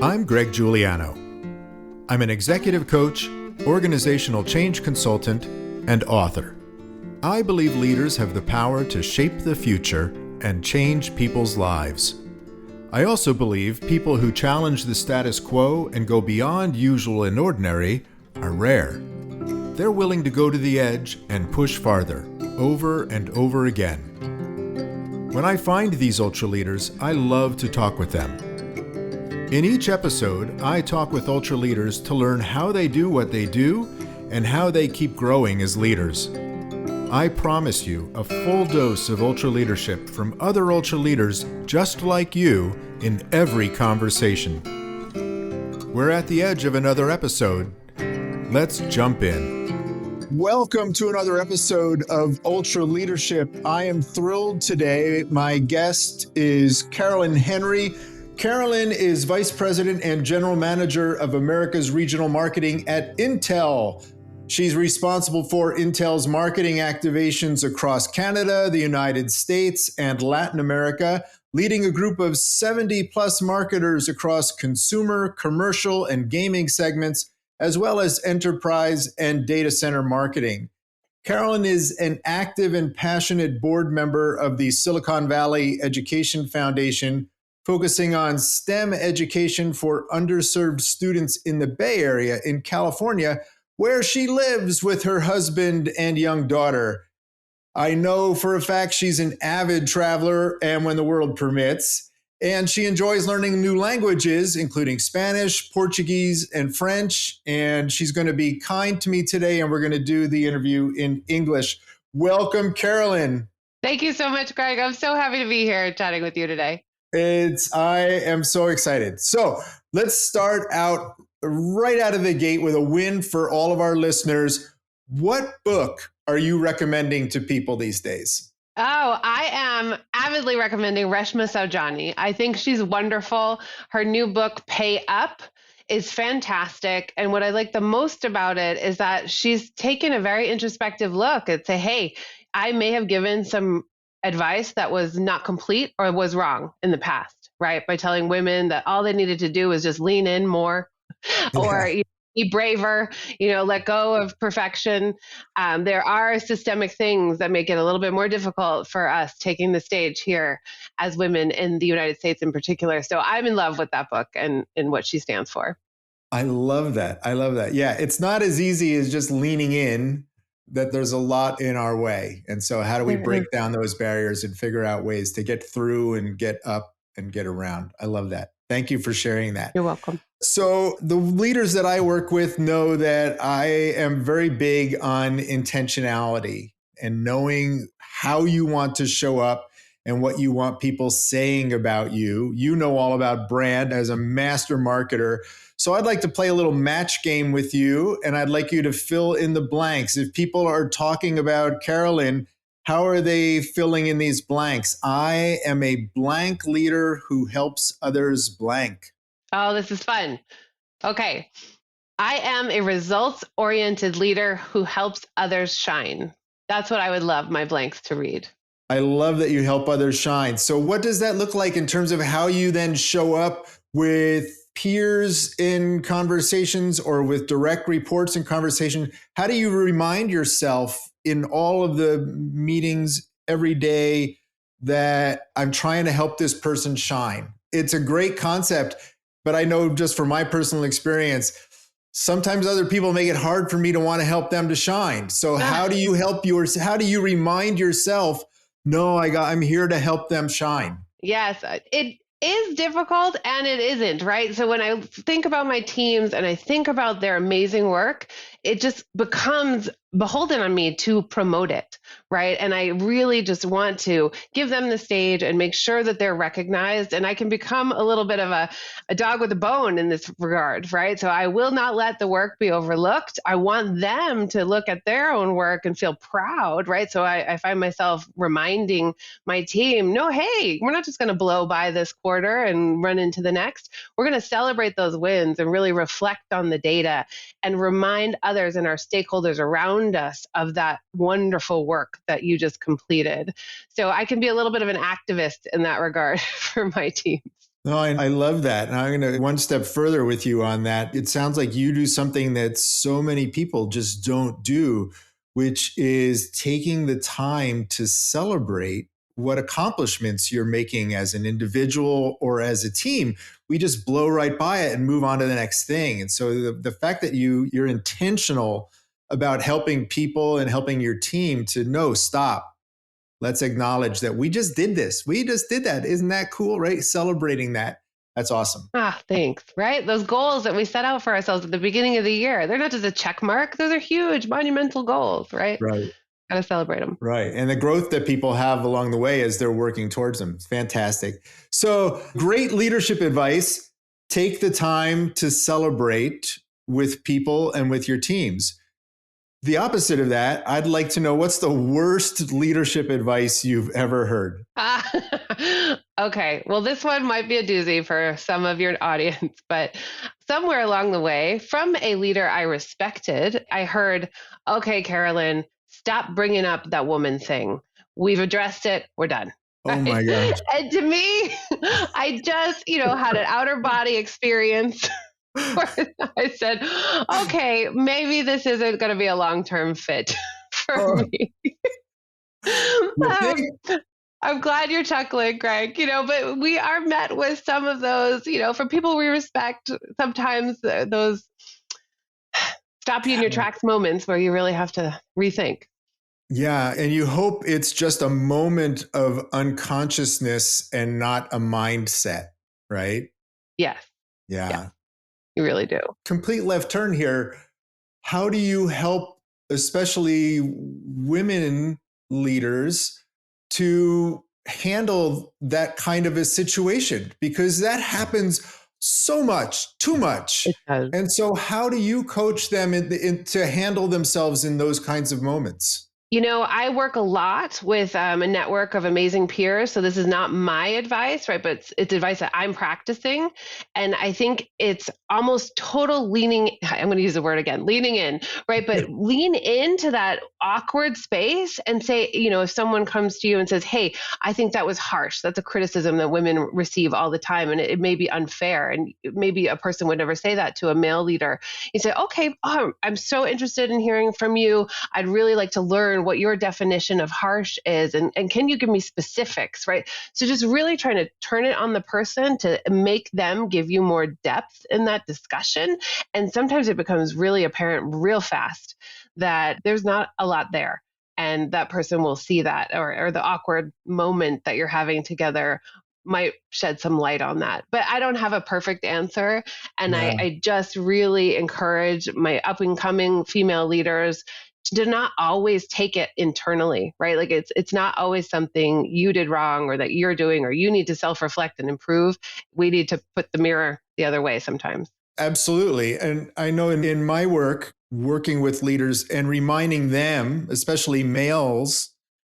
I'm Greg Giuliano. I'm an executive coach, organizational change consultant, and author. I believe leaders have the power to shape the future and change people's lives. I also believe people who challenge the status quo and go beyond usual and ordinary are rare. They're willing to go to the edge and push farther, over and over again. When I find these ultra leaders, I love to talk with them. In each episode, I talk with ultra leaders to learn how they do what they do and how they keep growing as leaders. I promise you a full dose of ultra leadership from other ultra leaders just like you in every conversation. We're at the edge of another episode. Let's jump in. Welcome to another episode of Ultra Leadership. I am thrilled today. My guest is Carolyn Henry. Carolyn is Vice President and General Manager of America's Regional Marketing at Intel. She's responsible for Intel's marketing activations across Canada, the United States, and Latin America, leading a group of 70-plus marketers across consumer, commercial, and gaming segments, as well as enterprise and data center marketing. Carolyn is an active and passionate board member of the Silicon Valley Education Foundation, focusing on STEM education for underserved students in the Bay Area in California, where she lives with her husband and young daughter. I know for a fact she's an avid traveler and when the world permits, and she enjoys learning new languages, including Spanish, Portuguese, and French. And she's going to be kind to me today, and we're going to do the interview in English. Welcome, Carolyn. Thank you so much, Greg. I'm so happy to be here chatting with you today. I am so excited. So let's start out right out of the gate with a win for all of our listeners. What book are you recommending to people these days? Oh, I am avidly recommending Reshma Saujani. I think she's wonderful. Her new book, Pay Up, is fantastic. And what I like the most about it is that she's taken a very introspective look and say, hey, I may have given some advice that was not complete or was wrong in the past, right? By telling women that all they needed to do was just lean in more or be braver, let go of perfection. There are systemic things that make it a little bit more difficult for us taking the stage here as women in the United States in particular. So I'm in love with that book and what she stands for. I love that. Yeah, it's not as easy as just leaning in, that there's a lot in our way. And so how do we break down those barriers and figure out ways to get through and get up and get around? I love that. Thank you for sharing that. You're welcome. So the leaders that I work with know that I am very big on intentionality and knowing how you want to show up and what you want people saying about you. You know all about brand as a master marketer. So I'd like to play a little match game with you, and I'd like you to fill in the blanks. If people are talking about Carolyn, how are they filling in these blanks? I am a blank leader who helps others blank. Oh, this is fun. Okay. I am a results-oriented leader who helps others shine. That's what I would love my blanks to read. I love that you help others shine. So what does that look like in terms of how you then show up with peers in conversations or with direct reports in conversation? How do you remind yourself in all of the meetings every day that I'm trying to help this person shine? It's a great concept, but I know just from my personal experience, sometimes other people make it hard for me to want to help them to shine. So how do you how do you remind yourself, no, I'm here to help them shine? Yes, it is difficult and it isn't, right? So when I think about my teams and I think about their amazing work, it just becomes beholden on me to promote it, right? And I really just want to give them the stage and make sure that they're recognized. And I can become a little bit of a dog with a bone in this regard, right? So I will not let the work be overlooked. I want them to look at their own work and feel proud, right? So I find myself reminding my team, no, hey, we're not just going to blow by this quarter and run into the next. We're going to celebrate those wins and really reflect on the data and remind others and our stakeholders around us of that wonderful work that you just completed. So I can be a little bit of an activist in that regard for my team. No, I love that. And I'm going to one step further with you on that. It sounds like you do something that so many people just don't do, which is taking the time to celebrate what accomplishments you're making as an individual or as a team. We just blow right by it and move on to the next thing. And so the fact that you're intentional about helping people and helping your team to know, stop. Let's acknowledge that we just did this. We just did that. Isn't that cool, right? Celebrating that. That's awesome. Ah, thanks. Right? Those goals that we set out for ourselves at the beginning of the year, they're not just a check mark. Those are huge, monumental goals, right? Right. Got to celebrate them. Right. And the growth that people have along the way as they're working towards them. It's fantastic. So, great leadership advice. Take the time to celebrate with people and with your teams. The opposite of that, I'd like to know what's the worst leadership advice you've ever heard? Okay. Well, this one might be a doozy for some of your audience, but somewhere along the way, from a leader I respected, I heard, okay, Carolyn, stop bringing up that woman thing. We've addressed it. We're done. Oh my gosh. And to me, I just, had an outer body experience where I said, okay, maybe this isn't going to be a long-term fit for me. I'm glad you're chuckling, Greg, but we are met with some of those, from people we respect, sometimes those stop you in your tracks moments where you really have to rethink. Yeah. And you hope it's just a moment of unconsciousness and not a mindset, right? Yes. Yeah. You really do. Complete left turn here. How do you help, especially women leaders, to handle that kind of a situation? Because that happens so much, too much. It does. And so how do you coach them to handle themselves in those kinds of moments? I work a lot with a network of amazing peers. So this is not my advice, right? But it's advice that I'm practicing. And I think it's almost total leaning. I'm going to use the word again, leaning in, right? But lean into that awkward space and say, if someone comes to you and says, hey, I think that was harsh. That's a criticism that women receive all the time. And it may be unfair. And maybe a person would never say that to a male leader. You say, okay, I'm so interested in hearing from you. I'd really like to learn what your definition of harsh is, and can you give me specifics, right? So just really trying to turn it on the person to make them give you more depth in that discussion. And sometimes it becomes really apparent real fast that there's not a lot there. And that person will see that, or the awkward moment that you're having together might shed some light on that. But I don't have a perfect answer. And Yeah. I just really encourage my up and coming female leaders to not always take it internally, right? Like it's not always something you did wrong or that you're doing, or you need to self-reflect and improve. We need to put the mirror the other way sometimes. Absolutely. And I know in my work, working with leaders and reminding them, especially males,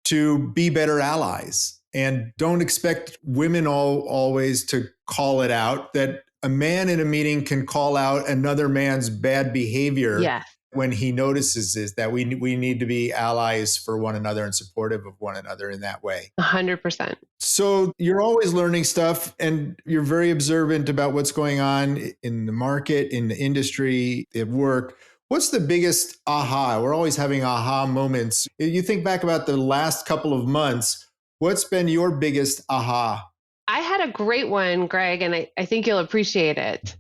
to be better allies and don't expect women always to call it out, that a man in a meeting can call out another man's bad behavior. Yes. When he notices this, that we need to be allies for one another and supportive of one another in that way. 100%. So you're always learning stuff and you're very observant about what's going on in the market, in the industry, at work. What's the biggest aha? We're always having aha moments. You think back about the last couple of months, what's been your biggest aha? I had a great one, Greg, and I think you'll appreciate it.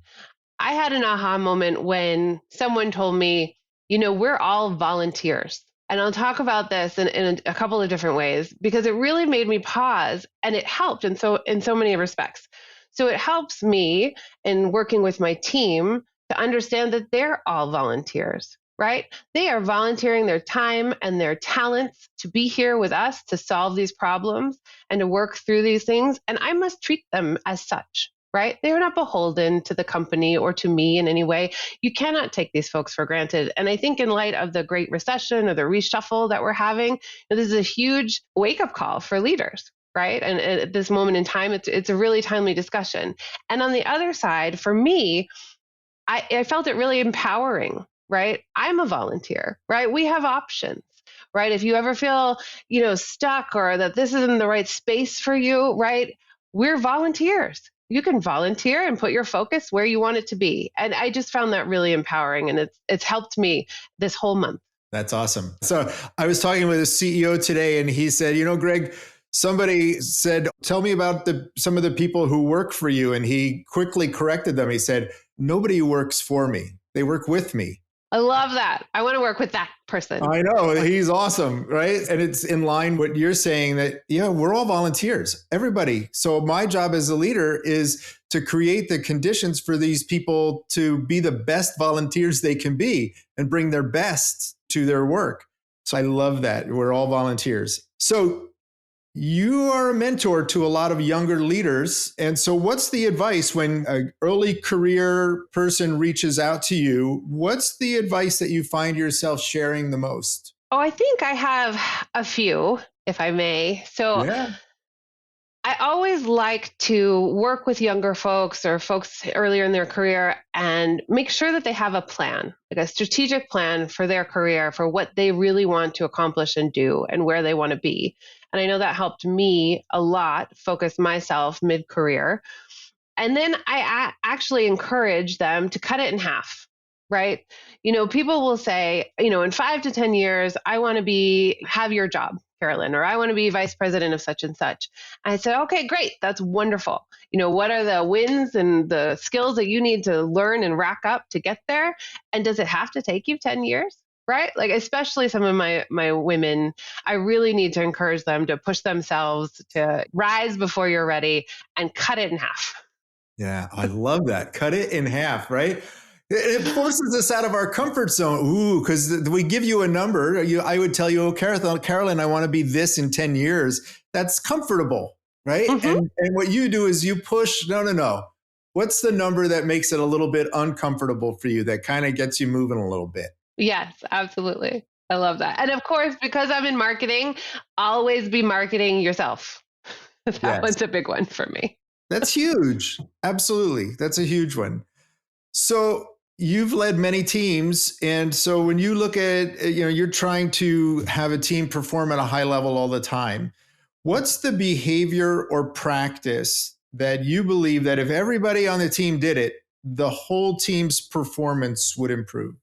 I had an aha moment when someone told me, we're all volunteers. And I'll talk about this in a couple of different ways because it really made me pause and it helped in so many respects. So it helps me in working with my team to understand that they're all volunteers, right? They are volunteering their time and their talents to be here with us to solve these problems and to work through these things. And I must treat them as such. Right? They're not beholden to the company or to me in any way. You cannot take these folks for granted. And I think in light of the Great Recession or the reshuffle that we're having, this is a huge wake-up call for leaders, right? And at this moment in time, it's a really timely discussion. And on the other side, for me, I felt it really empowering, right? I'm a volunteer, right? We have options. Right? If you ever feel, stuck or that this isn't the right space for you, right? We're volunteers. you can volunteer and put your focus where you want it to be. And I just found that really empowering, and it's helped me this whole month. That's awesome. So I was talking with a CEO today, and he said, Greg, somebody said, tell me about some of the people who work for you. And he quickly corrected them. He said, nobody works for me. They work with me. I love that. I want to work with that person. I know. He's awesome, right? And it's in line what you're saying that, we're all volunteers, everybody. So my job as a leader is to create the conditions for these people to be the best volunteers they can be and bring their best to their work. So I love that. We're all volunteers. So you are a mentor to a lot of younger leaders. And so what's the advice when an early career person reaches out to you? What's the advice that you find yourself sharing the most? Oh, I think I have a few, if I may. So yeah. I always like to work with younger folks or folks earlier in their career and make sure that they have a plan, like a strategic plan for their career, for what they really want to accomplish and do and where they want to be. And I know that helped me a lot focus myself mid-career. And then I actually encourage them to cut it in half, right? People will say, in 5 to 10 years, I want to have your job, Carolyn, or I want to be vice president of such and such. And I said, okay, great. That's wonderful. What are the wins and the skills that you need to learn and rack up to get there? And does it have to take you 10 years? Right? Like, especially some of my women, I really need to encourage them to push themselves to rise before you're ready and cut it in half. Yeah, I love that. Cut it in half, right? It forces us out of our comfort zone. Ooh, because we give you a number. I would tell you, oh, Carolyn, I want to be this in 10 years. That's comfortable, right? Mm-hmm. And what you do is you push, no. What's the number that makes it a little bit uncomfortable for you, that kind of gets you moving a little bit? Yes, absolutely. I love that. And of course, because I'm in marketing, always be marketing yourself. That one's a big one for me. That's huge. Absolutely. That's a huge one. So you've led many teams. And so when you look at, you're trying to have a team perform at a high level all the time. What's the behavior or practice that you believe that if everybody on the team did it, the whole team's performance would improve?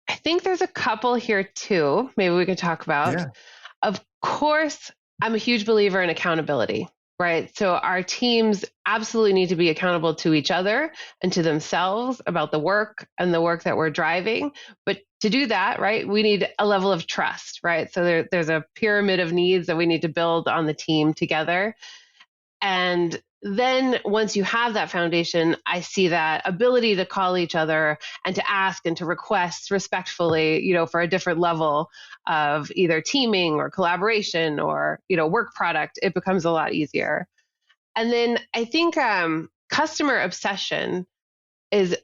I think there's a couple here too. Maybe we could talk about. Yeah. Of course, I'm a huge believer in accountability, right? So our teams absolutely need to be accountable to each other and to themselves about the work and the work that we're driving. But to do that, right, we need a level of trust, right? So there's a pyramid of needs that we need to build on the team together. And then once you have that foundation, I see that ability to call each other and to ask and to request respectfully, for a different level of either teaming or collaboration or, work product, it becomes a lot easier. And then I think customer obsession is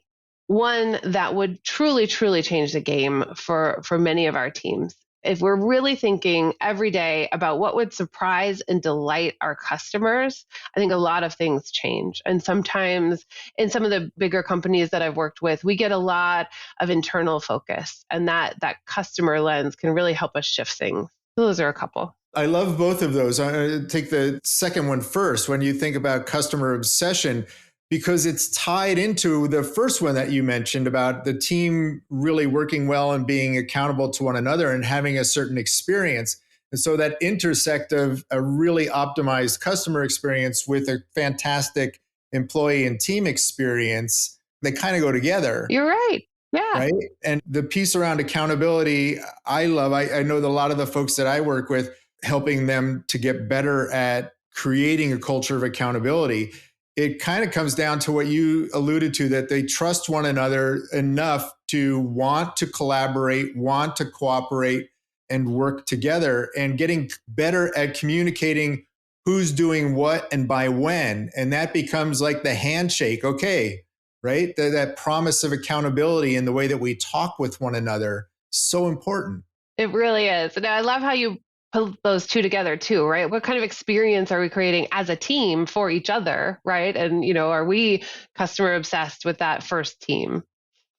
one that would truly, truly change the game for many of our teams. If we're really thinking every day about what would surprise and delight our customers, I think a lot of things change. And sometimes in some of the bigger companies that I've worked with, we get a lot of internal focus, and that customer lens can really help us shift things. So those are a couple. I love both of those. I take the second one first. When you think about customer obsession, because it's tied into the first one that you mentioned about the team really working well and being accountable to one another and having a certain experience. And so that intersect of a really optimized customer experience with a fantastic employee and team experience, they kind of go together. You're right. Yeah. Right. And the piece around accountability, I love. I know that a lot of the folks that I work with, helping them to get better at creating a culture of accountability. It kind of comes down to what you alluded to, that they trust one another enough to want to collaborate, want to cooperate, and work together, and getting better at communicating who's doing what and by when. And that becomes like the handshake. Okay, right? That promise of accountability in the way that we talk with one another, so important. It really is. And I love how you put those two together too, right? What kind of experience are we creating as a team for each other, right? And, are we customer obsessed with that first team?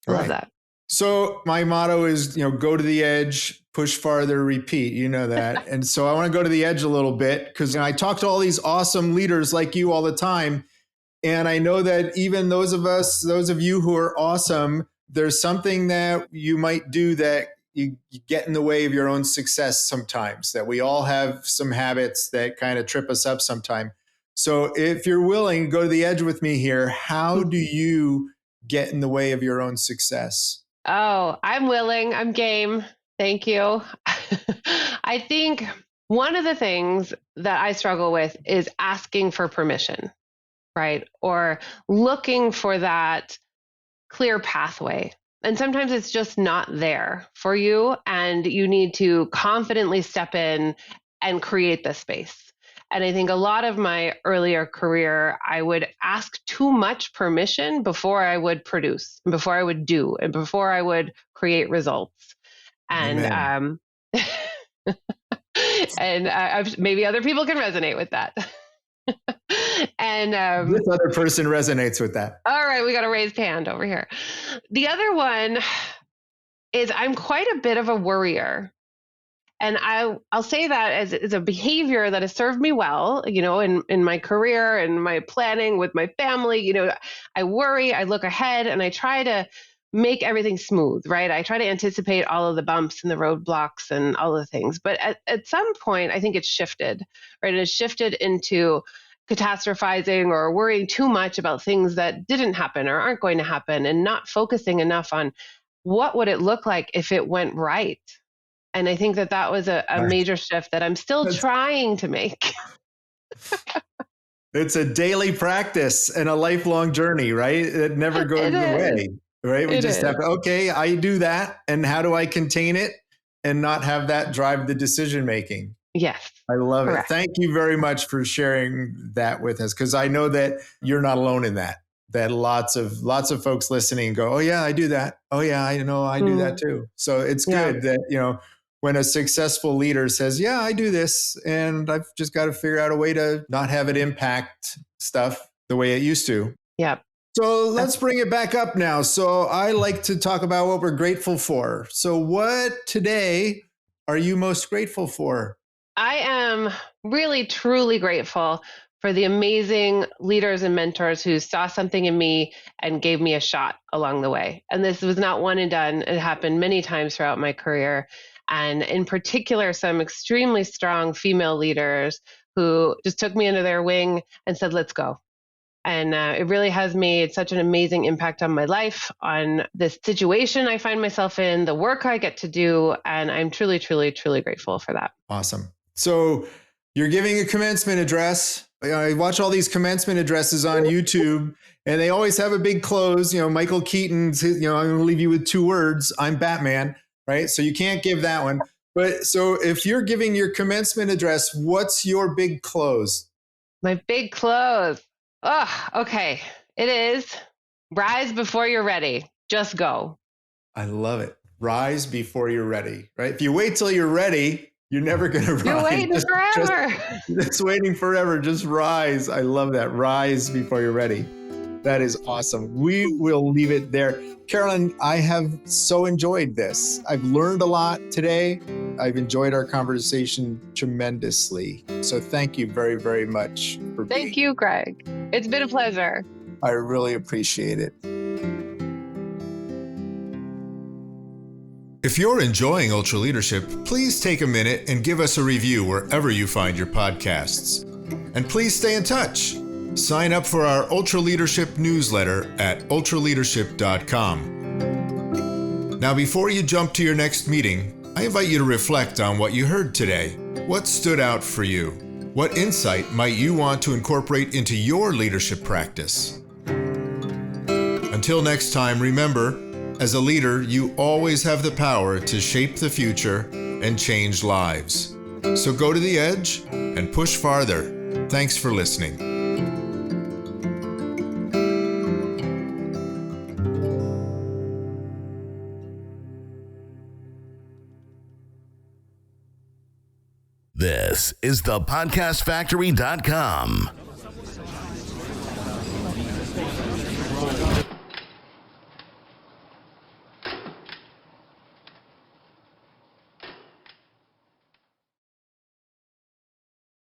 I love that. So my motto is, go to the edge, push farther, repeat. You know that. And so I want to go to the edge a little bit because I talk to all these awesome leaders like you all the time. And I know that even those of you who are awesome, there's something that you might do that you get in the way of your own success sometimes, that we all have some habits that kind of trip us up sometime. So if you're willing, go to the edge with me here. How do you get in the way of your own success? Oh, I'm willing. I'm game. Thank you. I think one of the things that I struggle with is asking for permission, right? Or looking for that clear pathway. And sometimes it's just not there for you, and you need to confidently step in and create the space. And I think a lot of my earlier career, I would ask too much permission before I would produce, before I would do, and before I would create results. And Amen. maybe other people can resonate with that. And This other person resonates with that. all right, we got a raised hand over here. The other one is I'm quite a bit of a worrier. And I'll say that as a behavior that has served me well, in my career and my planning with my family. I worry, I look ahead, and I try to make everything smooth, right? I try to anticipate all of the bumps and the roadblocks and all the things. But at some point, I think it's shifted, right? And it's shifted into catastrophizing or worrying too much about things that didn't happen or aren't going to happen, and not focusing enough on what would it look like if it went right. And I think that was a major shift that I'm still trying to make. It's a daily practice and a lifelong journey, right? It never goes away, right? We just have to, okay, I do that. And how do I contain it and not have that drive the decision making? Yes. I love correct. it. Thank you very much for sharing that with us, because I know that you're not alone in that. That lots of folks listening go, oh yeah, I do that. Oh yeah, I know I do that too. So it's good that, when a successful leader says, yeah, I do this, and I've just got to figure out a way to not have it impact stuff the way it used to. Yep. So let's bring it back up now. So I like to talk about what we're grateful for. So what today are you most grateful for? I am really, truly grateful for the amazing leaders and mentors who saw something in me and gave me a shot along the way. And this was not one and done. It happened many times throughout my career. And in particular, some extremely strong female leaders who just took me under their wing and said, let's go. And it really has made such an amazing impact on my life, on this situation I find myself in, the work I get to do. And I'm truly, truly, truly grateful for that. Awesome. So you're giving a commencement address. I watch all these commencement addresses on YouTube, and they always have a big close. Michael Keaton's, I'm going to leave you with 2 words. I'm Batman, right? So you can't give that one. But so if you're giving your commencement address, what's your big close? My big close. Oh, okay. It is rise before you're ready. Just go. I love it. Rise before you're ready, right? If you wait till you're ready, you're never going to rise. You're waiting forever. Just waiting forever. Just rise. I love that. Rise before you're ready. That is awesome. We will leave it there. Carolyn, I have so enjoyed this. I've learned a lot today. I've enjoyed our conversation tremendously. So thank you very, very much for being. Thank you, Greg. It's been a pleasure. I really appreciate it. If you're enjoying Ultra Leadership, please take a minute and give us a review wherever you find your podcasts. And please stay in touch. Sign up for our Ultra Leadership newsletter at ultraleadership.com. Now, before you jump to your next meeting, I invite you to reflect on what you heard today. What stood out for you? What insight might you want to incorporate into your leadership practice? Until next time, remember, as a leader, you always have the power to shape the future and change lives. So go to the edge and push farther. Thanks for listening. This is thepodcastfactory.com.